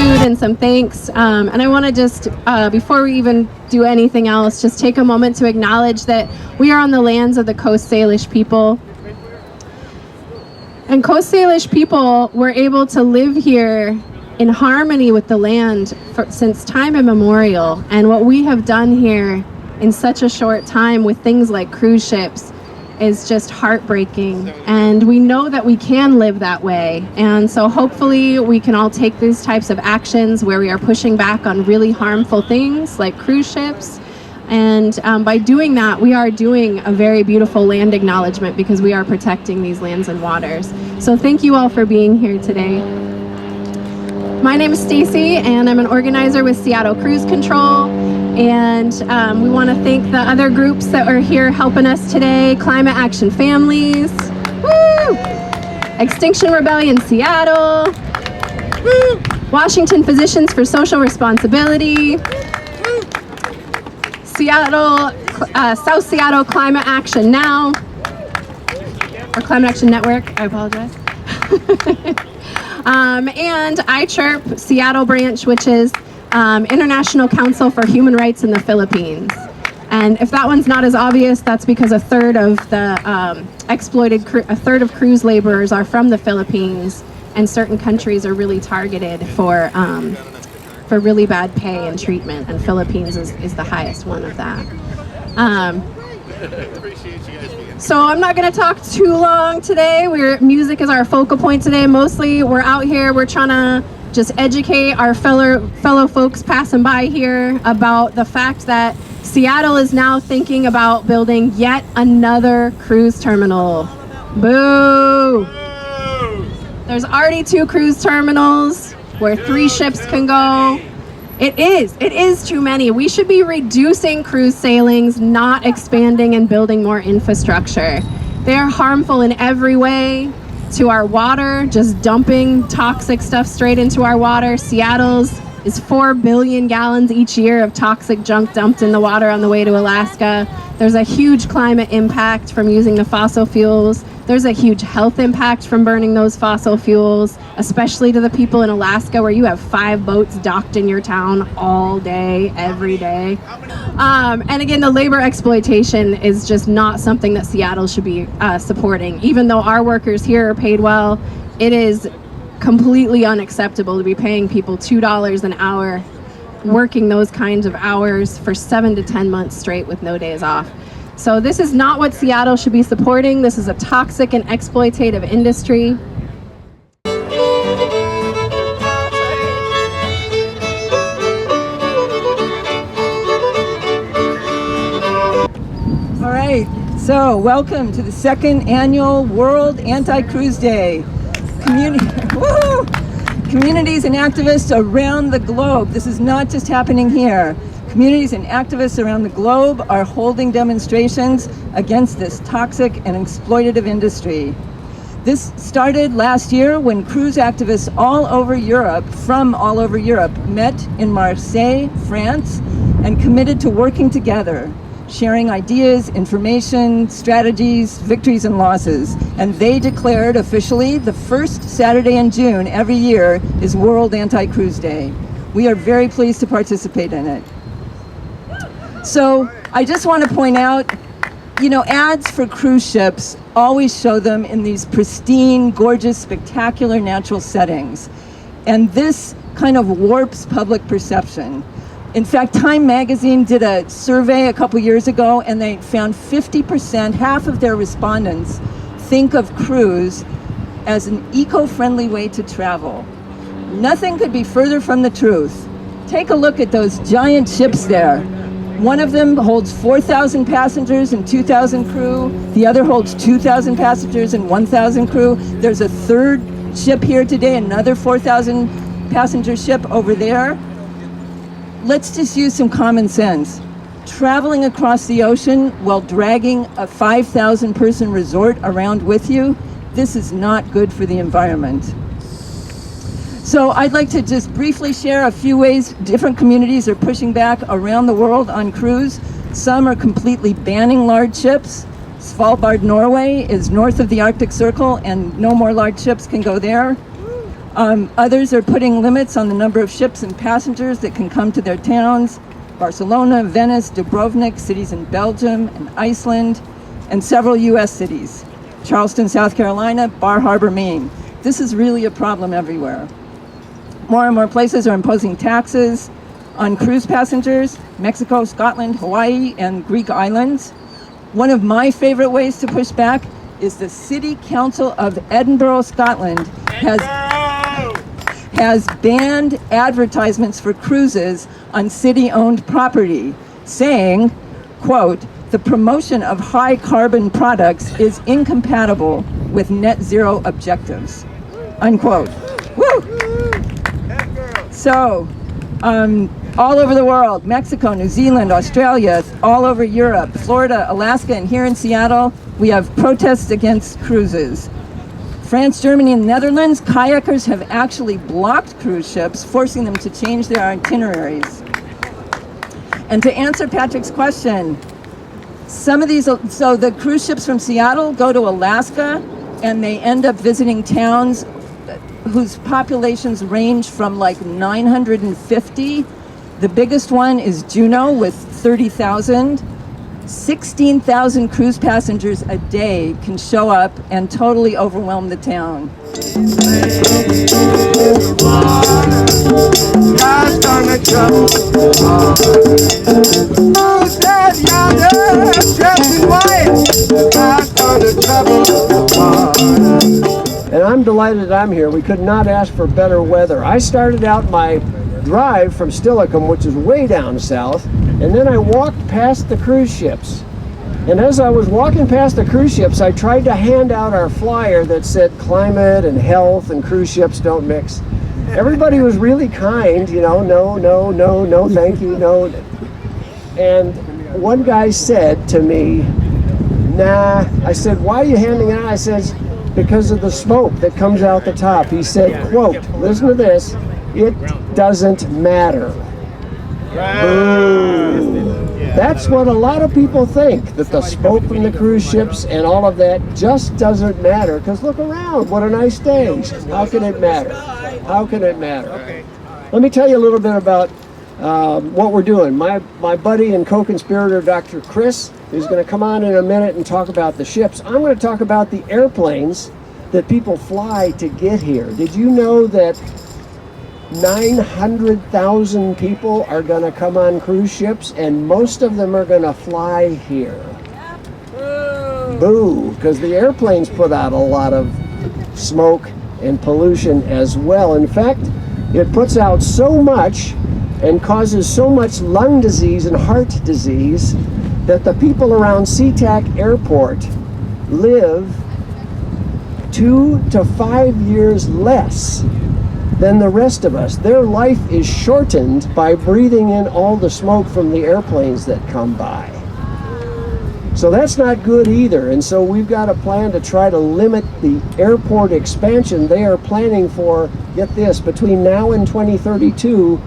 gratitude and some thanks. And I want to just, before we even do anything else, just take a moment to acknowledge that we are on the lands of the Coast Salish people. And Coast Salish people were able to live here in harmony with the land since time immemorial. And what we have done here in such a short time with things like cruise ships is just heartbreaking. And we know that we can live that way. And so hopefully we can all take these types of actions where we are pushing back on really harmful things like cruise ships. And by doing that, we are doing a very beautiful land acknowledgement because we are protecting these lands and waters. So thank you all for being here today. My name is Stacy, and I'm an organizer with Seattle Cruise Control. And we want to thank the other groups that are here helping us today. Climate Action Families, woo! Extinction Rebellion Seattle, woo! Washington Physicians for Social Responsibility, Seattle, South Seattle Climate Action Now, or Climate Action Network, I apologize. And iChirp Seattle branch, which is International Council for Human Rights in the Philippines. And if that one's not as obvious, that's because a third of cruise laborers are from the Philippines, and certain countries are really targeted for really bad pay and treatment, and Philippines is the highest one of that. So I'm not going to talk too long today. Music is our focal point today. Mostly we're out here, we're trying to just educate our fellow folks passing by here about the fact that Seattle is now thinking about building yet another cruise terminal. Boo! There's already 2 cruise terminals where 3 ships can go. It is too many. We should be reducing cruise sailings, not expanding and building more infrastructure. They are harmful in every way to our water, just dumping toxic stuff straight into our water. Seattle's is 4 billion gallons each year of toxic junk dumped in the water on the way to Alaska. There's a huge climate impact from using the fossil fuels. There's a huge health impact from burning those fossil fuels, especially to the people in Alaska where you have 5 boats docked in your town all day, every day. And again, the labor exploitation is just not something that Seattle should be supporting. Even though our workers here are paid well, it is completely unacceptable to be paying people $2 an hour, working those kinds of hours for 7 to 10 months straight with no days off. So this is not what Seattle should be supporting. This is a toxic and exploitative industry. All right, so welcome to the 2nd annual World Anti-Cruise Day. Communities and activists around the globe. This is not just happening here. Communities and activists around the globe are holding demonstrations against this toxic and exploitative industry. This started last year when cruise activists from all over Europe, met in Marseille, France, and committed to working together, sharing ideas, information, strategies, victories and losses. And they declared officially the first Saturday in June every year is World Anti-Cruise Day. We are very pleased to participate in it. So I just want to point out, ads for cruise ships always show them in these pristine, gorgeous, spectacular natural settings. And this kind of warps public perception. In fact, Time magazine did a survey a couple years ago, and they found 50%, half of their respondents, think of cruise as an eco-friendly way to travel. Nothing could be further from the truth. Take a look at those giant ships there. One of them holds 4,000 passengers and 2,000 crew. The other holds 2,000 passengers and 1,000 crew. There's a third ship here today, another 4,000 passenger ship over there. Let's just use some common sense. Traveling across the ocean while dragging a 5,000 person resort around with you, this is not good for the environment. So I'd like to just briefly share a few ways different communities are pushing back around the world on cruise. Some are completely banning large ships. Svalbard, Norway is north of the Arctic Circle, and no more large ships can go there. Others are putting limits on the number of ships and passengers that can come to their towns. Barcelona, Venice, Dubrovnik, cities in Belgium and Iceland, and several U.S. cities. Charleston, South Carolina, Bar Harbor, Maine. This is really a problem everywhere. More and more places are imposing taxes on cruise passengers, Mexico, Scotland, Hawaii, and Greek islands. One of my favorite ways to push back is the City Council of Edinburgh, Scotland has banned advertisements for cruises on city-owned property, saying, quote, "The promotion of high carbon products is incompatible with net zero objectives," unquote. Woo! So, all over the world, Mexico, New Zealand, Australia, all over Europe, Florida, Alaska, and here in Seattle, we have protests against cruises. France, Germany, and the Netherlands, kayakers have actually blocked cruise ships, forcing them to change their itineraries. And to answer Patrick's question, some of these, so the cruise ships from Seattle go to Alaska, and they end up visiting towns whose populations range from like 950. The biggest one is Juneau with 30,000. 16,000 cruise passengers a day can show up and totally overwhelm the town. And I'm delighted I'm here. We could not ask for better weather. I started out my drive from Stillicum, which is way down south, and then I walked past the cruise ships. And as I was walking past the cruise ships, I tried to hand out our flyer that said climate and health and cruise ships don't mix. Everybody was really kind, you know, no, thank you, no. And one guy said to me, nah. I said, why are you handing it out? I said, because of the smoke that comes out the top. He said, quote, listen to this, it doesn't matter. Boo. That's what a lot of people think, that the smoke from the cruise ships and all of that just doesn't matter. Because look around, what a nice day. How can it matter? How can it matter? Let me tell you a little bit about what we're doing. My buddy and co-conspirator, Dr. Chris, is going to come on in a minute and talk about the ships. I'm going to talk about the airplanes that people fly to get here. Did you know that 900,000 people are going to come on cruise ships, and most of them are going to fly here? Boo, because the airplanes put out a lot of smoke and pollution as well. In fact, it puts out so much and causes so much lung disease and heart disease that the people around SeaTac Airport live 2 to 5 years less than the rest of us. Their life is shortened by breathing in all the smoke from the airplanes that come by. So that's not good either. And so we've got a plan to try to limit the airport expansion. They are planning for, get this, between now and 2032,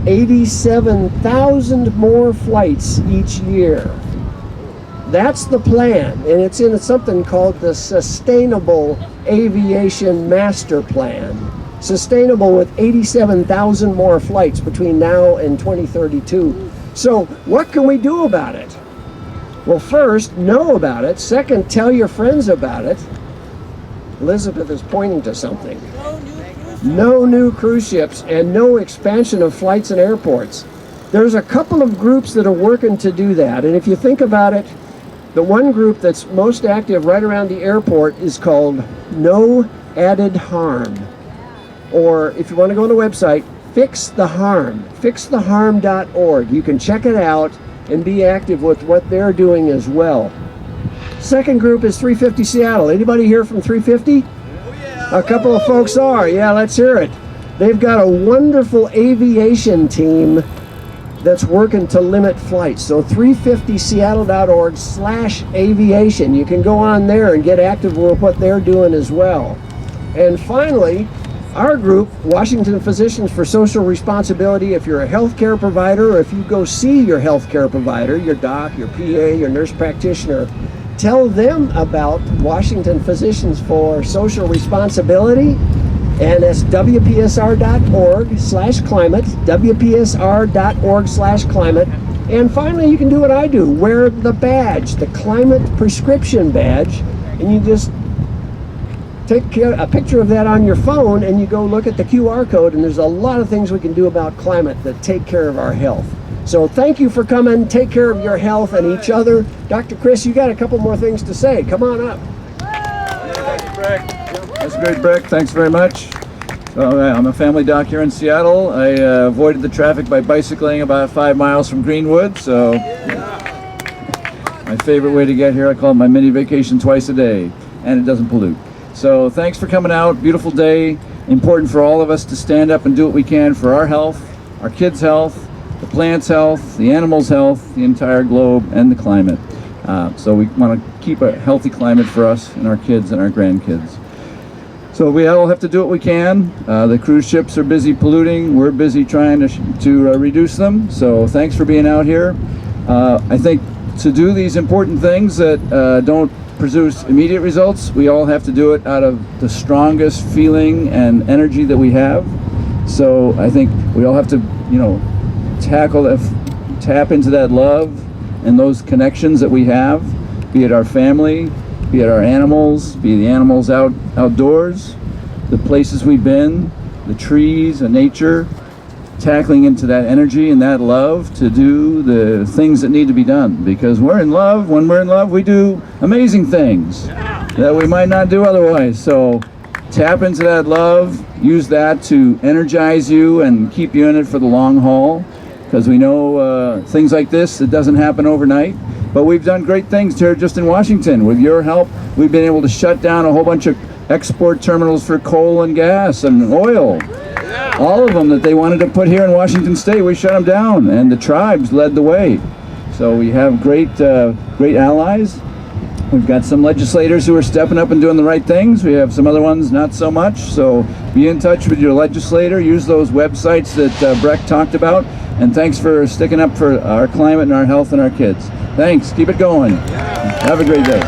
87,000 more flights each year. That's the plan, and it's in something called the Sustainable Aviation Master Plan. Sustainable with 87,000 more flights between now and 2032. So what can we do about it? Well, first, know about it. Second, tell your friends about it. Elizabeth is pointing to something. No new cruise ships and no expansion of flights and airports. There's a couple of groups that are working to do that. And if you think about it, the one group that's most active right around the airport is called No Added Harm. Or if you want to go on the website, Fix the Harm, fixtheharm.org. You can check it out and be active with what they're doing as well. Second group is 350 Seattle. Anybody here from 350? A couple of folks are. Yeah, let's hear it. They've got a wonderful aviation team that's working to limit flights. So 350seattle.org/aviation. You can go on there and get active with what they're doing as well. And finally, our group, Washington Physicians for Social Responsibility, if you're a healthcare provider or if you go see your healthcare provider, your doc, your PA, your nurse practitioner, tell them about Washington Physicians for Social Responsibility, And that's wpsr.org/climate, wpsr.org/climate. And finally, you can do what I do, wear the badge, the climate prescription badge, and you just take a picture of that on your phone and you go look at the QR code, and there's a lot of things we can do about climate that take care of our health. So thank you for coming. Take care of your health and each other. Dr. Chris, you got a couple more things to say. Come on up. That's great, Breck. Thanks very much. So, I'm a family doc here in Seattle. I avoided the traffic by bicycling about 5 miles from Greenwood. So my favorite way to get here, I call it my mini vacation twice a day, and it doesn't pollute. So thanks for coming out. Beautiful day. Important for all of us to stand up and do what we can for our health, our kids' health, the plants' health, the animals' health, the entire globe, and the climate. So we want to keep a healthy climate for us and our kids and our grandkids. So we all have to do what we can. The cruise ships are busy polluting. We're busy trying to reduce them. So thanks for being out here. I think to do these important things that don't produce immediate results, we all have to do it out of the strongest feeling and energy that we have. So I think we all have to, tap into that love and those connections that we have, be it our family, be it our animals, be the animals outdoors, the places we've been, the trees and nature, tackling into that energy and that love to do the things that need to be done. Because when we're in love, we do amazing things that we might not do otherwise. So tap into that love, use that to energize you and keep you in it for the long haul. Because we know things like this, it doesn't happen overnight. But we've done great things here just in Washington. With your help, we've been able to shut down a whole bunch of export terminals for coal and gas and oil. All of them that they wanted to put here in Washington State, we shut them down, and the tribes led the way. So we have great allies. We've got some legislators who are stepping up and doing the right things. We have some other ones not so much. So be in touch with your legislator. Use those websites that Breck talked about. And thanks for sticking up for our climate and our health and our kids. Thanks. Keep it going. Have a great day.